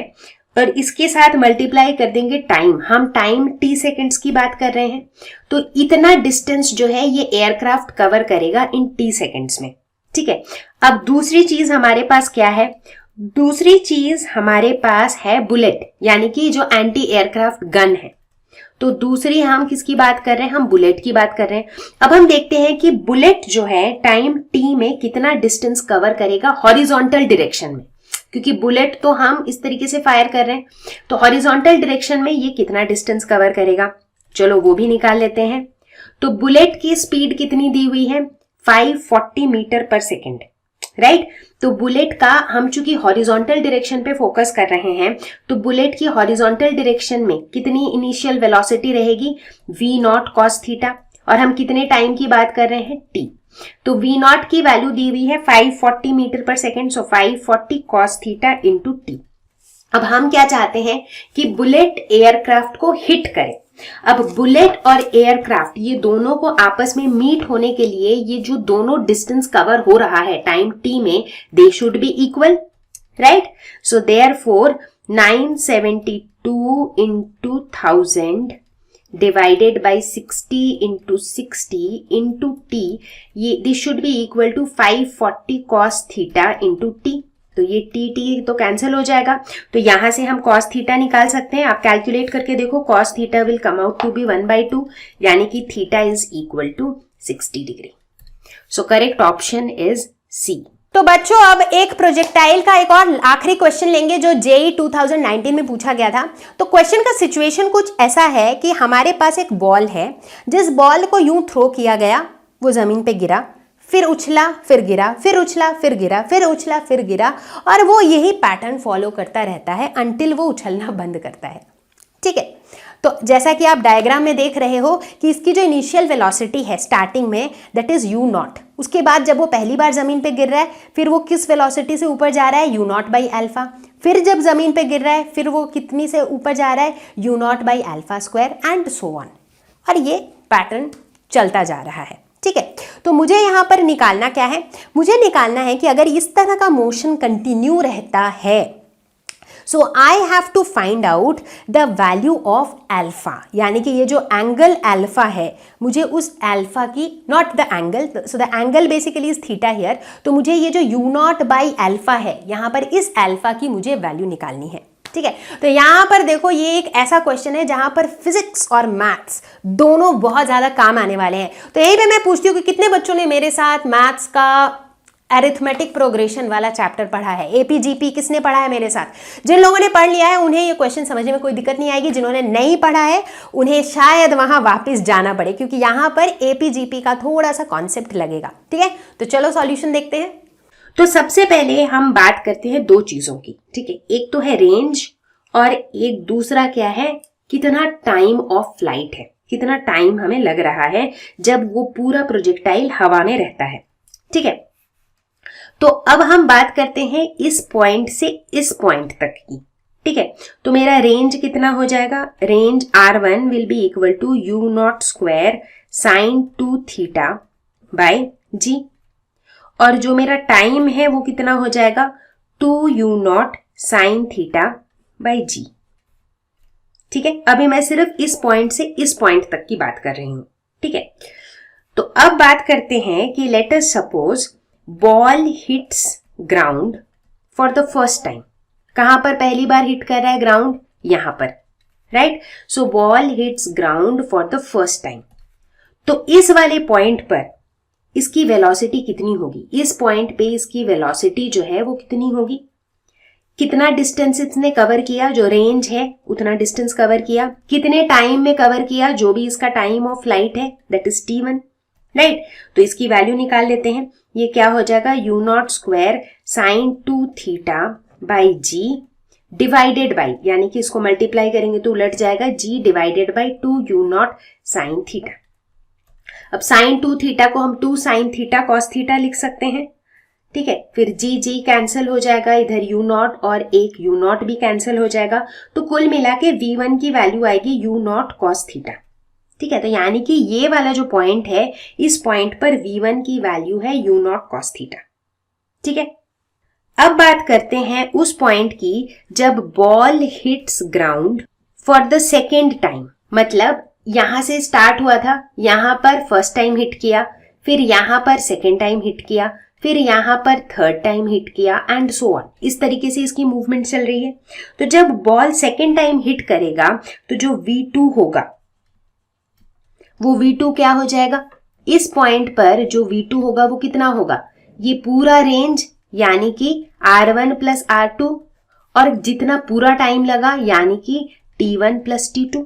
और इसके साथ मल्टीप्लाई कर देंगे टाइम। हम टाइम t सेकेंड्स की बात कर रहे हैं, तो इतना डिस्टेंस जो है ये एयरक्राफ्ट कवर करेगा इन t सेकेंड्स में। ठीक है, अब दूसरी चीज हमारे पास क्या है? दूसरी चीज हमारे पास है बुलेट, यानी कि जो एंटी एयरक्राफ्ट गन है। तो दूसरी हम किसकी बात कर रहे हैं? हम बुलेट की बात कर रहे हैं। अब हम देखते हैं कि बुलेट जो है टाइम t में कितना डिस्टेंस कवर करेगा हॉरिजॉन्टल डायरेक्शन में, क्योंकि बुलेट तो हम इस तरीके से फायर कर रहे हैं, तो हॉरिजॉन्टल डायरेक्शन में ये कितना डिस्टेंस कवर करेगा, चलो वो भी निकाल लेते हैं। तो बुलेट की स्पीड कितनी दी हुई है? 540 मीटर पर सेकेंड, राइट। तो बुलेट का हम चूंकि हॉरिजॉन्टल डायरेक्शन पे फोकस कर रहे हैं, तो बुलेट की हॉरिजॉन्टल डायरेक्शन में कितनी इनिशियल वेलोसिटी रहेगी? v0 cos थीटा, और हम कितने टाइम की बात कर रहे हैं? t। तो v0 की वैल्यू दी हुई है 540 मीटर पर सेकेंड, सो 540 cos थीटा इंटू टी। अब हम क्या चाहते हैं कि बुलेट एयरक्राफ्ट को हिट करे। अब बुलेट और एयरक्राफ्ट ये दोनों को आपस में मीट होने के लिए ये जो दोनों डिस्टेंस कवर हो रहा है टाइम t में, they should be equal, right. So therefore 972 into 1000 divided by 60 into 60 into t, ये this should be equal to 540 cos theta into t. तो ये टी तो कैंसिल हो जाएगा, तो यहां से हम cos थीटा निकाल सकते हैं। आप कैलकुलेट करके देखो, cos theta will come out to be 1/2, यानी कि theta is equal to 60 degree. So correct option is C. तो बच्चों अब एक प्रोजेक्टाइल का एक और आखिरी क्वेश्चन लेंगे जो जेईई 2019 में पूछा गया था। तो क्वेश्चन का सिचुएशन कुछ ऐसा है कि हमारे पास एक बॉल है, जिस बॉल को यूं थ्रो किया गया, वो जमीन पे गिरा, फिर उछला फिर गिरा, फिर उछला फिर गिरा, फिर उछला फिर गिरा, और वो यही पैटर्न फॉलो करता रहता है अंटिल वो उछलना बंद करता है। ठीक है, तो जैसा कि आप डायग्राम में देख रहे हो कि इसकी जो इनिशियल वेलोसिटी है स्टार्टिंग में, दैट इज u0। उसके बाद जब वो पहली बार जमीन पे गिर रहा है, फिर वो किस वेलोसिटी से ऊपर जा रहा है? u0 by alpha. फिर जब जमीन पे गिर रहा है, फिर वो कितनी से ऊपर जा रहा है? u0 by alpha square and so on. और ये पैटर्न चलता जा रहा है। ठीक है, तो मुझे यहाँ पर निकालना क्या है? मुझे निकालना है कि अगर इस तरह का मोशन कंटिन्यू रहता है, so I have to find out the value of alpha, यानी कि ये जो एंगल अल्फा है, मुझे उस अल्फा की, not the angle, so the angle basically is theta here, तो मुझे ये जो u0 बाई अल्फा है, यहाँ पर इस अल्फा की मुझे वैल्यू निकालनी है। ठीक है, तो यहाँ पर देखो ये एक ऐसा क्वेश्चन है जहाँ पर फिजिक्स और मैथ्स दोनों बहुत ज़्यादा काम आने वाले हैं। तो यही पे मैं पूछती हूँ कि कितने बच्चों ने मेरे साथ मैथ्स का अरिथमेटिक प्रोग्रेशन वाला चैप्टर पढ़ा है? एपीजीपी किसने पढ़ा है मेरे साथ? जिन लोगों ने पढ़ लिया है उन्हें ये क्वेश्चन समझने में कोई दिक्कत नहीं आएगी, जिन्होंने नहीं पढ़ा है उन्हें शायद वहां वापस जाना पड़े, क्योंकि यहाँ पर एपीजीपी का थोड़ा सा कॉन्सेप्ट लगेगा। ठीक है, तो चलो सॉल्यूशन देखते हैं। तो सबसे पहले हम बात करते हैं दो चीजों की। ठीक है, एक तो है रेंज और एक दूसरा क्या है? कितना टाइम ऑफ फ्लाइट है, कितना टाइम हमें लग रहा है जब वो पूरा प्रोजेक्टाइल हवा में रहता है। ठीक है, तो अब हम बात करते हैं इस पॉइंट से इस पॉइंट तक की। ठीक है, तो मेरा रेंज कितना हो जाएगा? Range r1 will be equal to u0 square sine 2 theta by g, और जो मेरा टाइम है वो कितना हो जाएगा? 2u0 sine theta by g। ठीक है, अभी मैं सिर्फ इस पॉइंट से इस पॉइंट तक की बात कर रही हूं। ठीक है, तो अब बात करते हैं कि let us suppose ball hits ground for the first time. कहां पर पहली बार हिट कर रहा है? ग्राउंड, यहां पर, right. So ball hits ground for the first time. तो इस वाले पॉइंट पर इसकी वेलोसिटी कितनी होगी? इस पॉइंट पे इसकी वेलोसिटी जो है वो कितनी होगी? कितना डिस्टेंस इसने कवर किया? जो रेंज है उतना डिस्टेंस कवर किया। कितने टाइम में कवर किया? जो भी इसका टाइम ऑफ फ्लाइट है, दैट इज t1, राइट। तो इसकी वैल्यू निकाल लेते हैं। ये क्या हो जाएगा? u0 square sine 2 theta by g divided by, यानी कि इसको मल्टीप्लाई करेंगे तो उलट जाएगा, g divided by 2u0 sine theta. अब साइन 2 थीटा को हम 2 साइन थीटा कॉस थीटा लिख सकते हैं। ठीक है, फिर जी जी कैंसिल हो जाएगा, इधर यू नॉट और एक यू नॉट भी कैंसिल हो जाएगा, तो कुल मिला के V1 की वैल्यू आएगी यू नॉट कॉस थीटा। ठीक है, तो यानी कि ये वाला जो पॉइंट है, इस पॉइंट पर V1 की वैल्यू है यू नॉट कॉस थीटा। ठीक है, अब बात करते हैं उस पॉइंट की जब ball hits ground for the second time. मतलब यहां से स्टार्ट हुआ था, यहां पर फर्स्ट टाइम हिट किया, फिर यहां पर सेकेंड टाइम हिट किया, फिर यहां पर थर्ड टाइम हिट किया एंड सो ऑन। इस तरीके से इसकी मूवमेंट चल रही है। तो जब बॉल सेकेंड टाइम हिट करेगा तो जो V2 होगा वो V2 क्या हो जाएगा, इस पॉइंट पर जो V2 होगा वो कितना होगा, ये पूरा रेंज यानी कि R1 प्लस R2 और जितना पूरा टाइम लगा यानी कि T1 प्लस T2।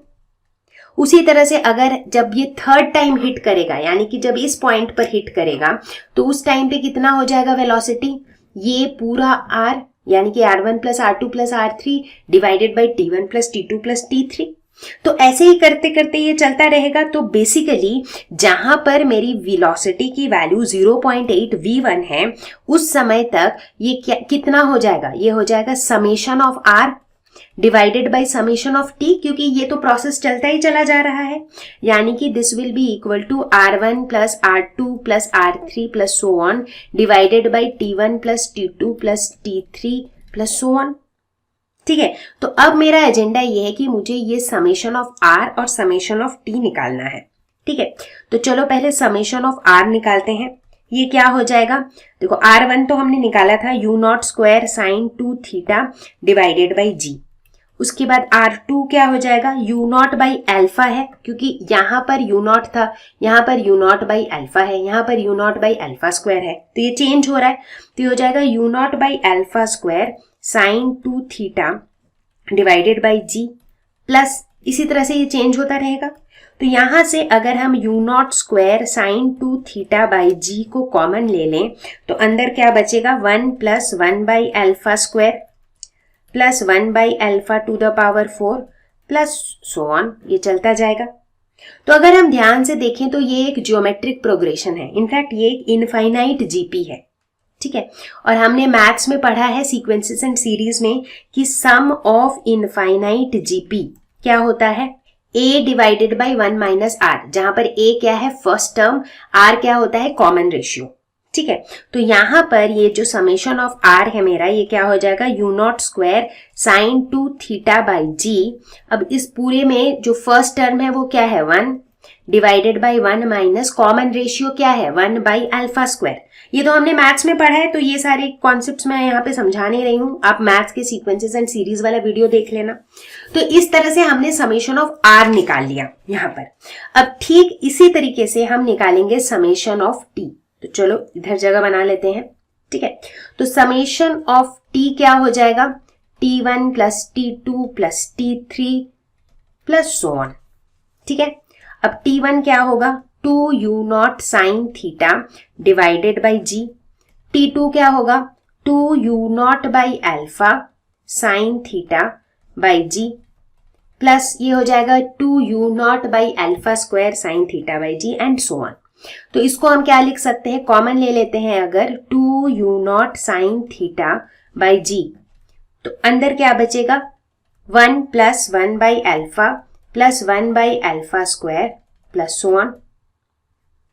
उसी तरह से अगर जब ये थर्ड टाइम हिट करेगा यानी कि जब इस पॉइंट पर हिट करेगा तो उस टाइम पे कितना हो जाएगा वेलोसिटी, ये पूरा R यानी कि R1 plus R2 plus R3 divided by T1 plus T2 plus T3। तो ऐसे ही करते करते ये चलता रहेगा। तो बेसिकली जहां पर मेरी वेलोसिटी की वैल्यू 0.8 V1 है उस समय तक ये कितना हो जाएगा, ये हो जाएगा summation of R divided by summation of T, क्योंकि ये तो प्रोसेस चलता ही चला जा रहा है। यानी कि this will be equal to R1 plus R2 plus R3 plus so on divided by T1 plus T2 plus T3 plus so on. ठीक है, तो अब मेरा एजेंडा ये है कि मुझे ये समेशन ऑफ R और समेशन ऑफ T निकालना है। ठीक है, तो चलो पहले समेशन ऑफ R निकालते हैं। ये क्या हो जाएगा, देखो R1 तो हमने निकाला था u naught square sine 2 theta divided by g. उसके बाद R2 क्या हो जाएगा, यू नॉट बाई अल्फा है, क्योंकि यहाँ पर यू नॉट था, यहाँ पर यू नॉट बाई अल्फा है, यहाँ पर you naught by alpha square है, तो ये चेंज हो रहा है। तो ये हो जाएगा u naught by alpha square sine 2 theta divided by g plus, इसी तरह से ये चेंज होता रहेगा। तो यहां से अगर हम u naught square sine 2 theta by g को कॉमन ले लें तो अंदर क्या बचेगा, 1 plus 1 by alpha square plus 1 by alpha to the power 4 plus so on, ये चलता जाएगा। तो अगर हम ध्यान से देखें तो ये एक ज्योमेट्रिक प्रोग्रेशन है, इनफैक्ट ये एक इनफाइनाइट जीपी है। ठीक है, और हमने मैथ्स में पढ़ा है सीक्वेंसेस एंड सीरीज में कि सम ऑफ इनफाइनाइट जीपी क्या होता है, a divided by 1 minus r, जहां पर a क्या है फर्स्ट टर्म, r क्या होता है कॉमन रेशियो। ठीक है, तो यहां पर ये जो समेशन ऑफ r है मेरा, ये क्या हो जाएगा u naught square sine 2 theta by g. अब इस पूरे में जो फर्स्ट टर्म है वो क्या है 1 divided by 1 minus common ratio क्या है 1 बाई अल्फा स्क्वायर। ये तो हमने मैथ्स में पढ़ा है, तो ये सारे कॉन्सेप्ट्स मैं यहाँ पे समझा नहीं रही हूँ, आप मैथ्स के सीक्वेंसेस एंड सीरीज वाला वीडियो देख लेना। तो इस तरह से हमने समेशन ऑफ r निकाल लिया यहाँ पर। अब ठीक इसी तरीके से हम निकालेंगे समेशन ऑफ t। तो चलो इधर जगह बना लेते हैं। ठीक है, तो समेशन ऑफ t क्या हो जाएगा, t1 plus t2 plus t3 plus so on. ठीक है, अब t1 क्या होगा 2 u naught sine theta divided by g, t2 क्या होगा 2 u naught by alpha sine theta by g plus ये हो जाएगा 2 u naught by alpha square sine theta by g and so on. तो इसको हम क्या लिख सकते हैं, कॉमन ले लेते हैं अगर 2 u naught sine theta by g, तो अंदर क्या बचेगा 1 plus 1 by alpha plus 1 by alpha square plus so on.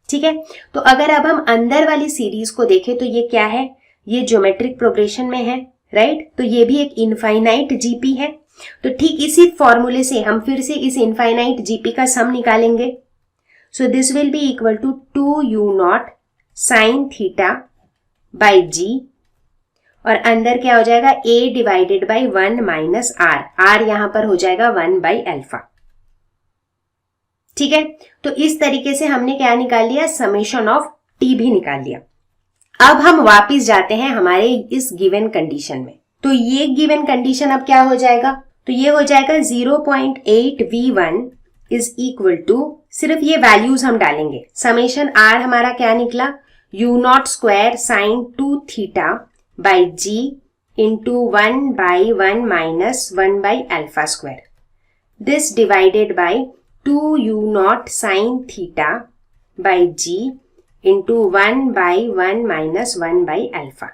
ठीक है, तो अगर अब हम अंदर वाली सीरीज को देखें तो ये क्या है, ये ज्योमेट्रिक प्रोग्रेशन में है, राइट। तो ये भी एक इनफाइनाइट जीपी है। तो ठीक इसी फॉर्मूले से हम फिर से इस इनफाइनाइट जीपी का सम निकालेंगे। So this will be equal to 2 u naught sine theta by g और अंदर क्या हो जाएगा a divided by 1 minus r, r यहां पर हो जाएगा 1 बाई अल्फा। ठीक है, तो इस तरीके से हमने क्या निकाल लिया, समेशन ऑफ t भी निकाल लिया। अब हम वापस जाते हैं हमारे इस गिवन कंडीशन में। तो ये गिवन कंडीशन अब क्या हो जाएगा, तो ये हो जाएगा 0.8 v1 इज इक्वल टू, सिर्फ ये वैल्यूज हम डालेंगे। समेशन r हमारा क्या निकला, u naught square sine 2 theta by g into 1 by 1 minus 1 by alpha square, this divided by 2 u naught sine theta by g into 1/1 minus 1/अल्फा।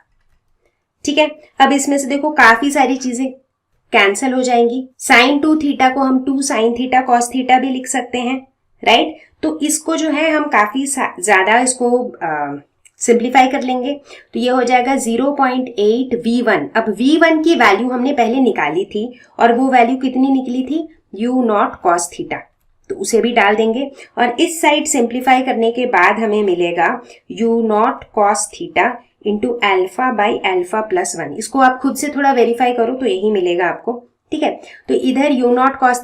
ठीक है, अब इसमें से देखो काफी सारी चीजें कैंसल हो जाएंगी। साइन 2 थीटा को हम 2 साइन थीटा कॉस थीटा भी लिख सकते हैं, राइट। तो इसको जो है हम काफी ज्यादा इसको सिंप्लीफाई कर लेंगे, तो ये हो जाएगा 0.8 V1। अब V1 की वैल्यू हमने पहले निकाली थी और वो वैल्यू कितनी निकली थी, U0 cos थीटा, तो उसे भी डाल देंगे। और इस साइड सिंप्लीफाई करने के बाद हमें मिलेगा U0 cos theta into alpha by alpha plus 1। इसको आप खुद से थोड़ा वेरीफाई करो तो यही मिलेगा आपको, ठीक है। तो इधर U0 cos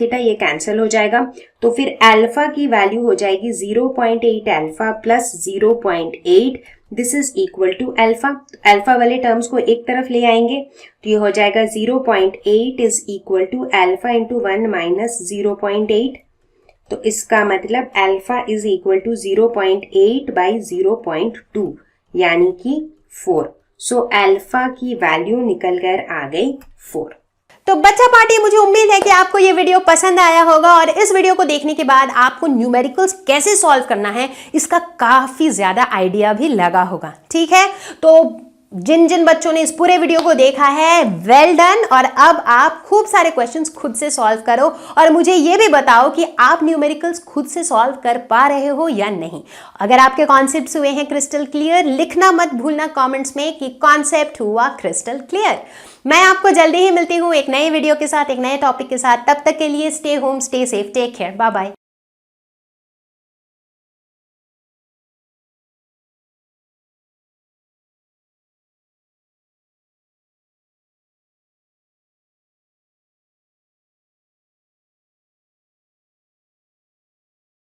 थीटा ये कैंसिल हो जाएगा, तो फिर अल्फा की वैल्यू हो जाएगी 0.8 alpha plus 0.8, this is equal to alpha. Alpha वाले टर्म्स को एक तरफ ले आएंगे तो ये हो जाएगा 0.8 is equal to alpha into 1 minus 0.8। तो इसका मतलब alpha is equal to 0.8 by 0.2 यानी कि 4। सो अल्फा की वैल्यू निकल कर आ गई 4। तो बच्चा पार्टी, मुझे उम्मीद है कि आपको ये वीडियो पसंद आया होगा और इस वीडियो को देखने के बाद आपको न्यूमेरिकल्स कैसे सॉल्व करना है इसका काफी ज्यादा आइडिया भी लगा होगा, ठीक है। तो जिन जिन बच्चों ने इस पूरे वीडियो को देखा है, वेल डन। और अब आप खूब सारे क्वेश्चंस खुद से सॉल्व करो और मुझे ये भी बताओ कि आप न्यूमेरिकल्स खुद से सॉल्व कर पा रहे हो या नहीं। अगर आपके कॉन्सेप्ट्स हुए हैं क्रिस्टल क्लियर, लिखना मत भूलना कमेंट्स में कि कॉन्सेप्ट हुआ क्रिस्टल क्लियर। मैं आपको जल्दी ही मिलती हूँ एक नए वीडियो के साथ, एक नए टॉपिक के साथ। तब तक के लिए stay home, stay safe, take care, bye bye.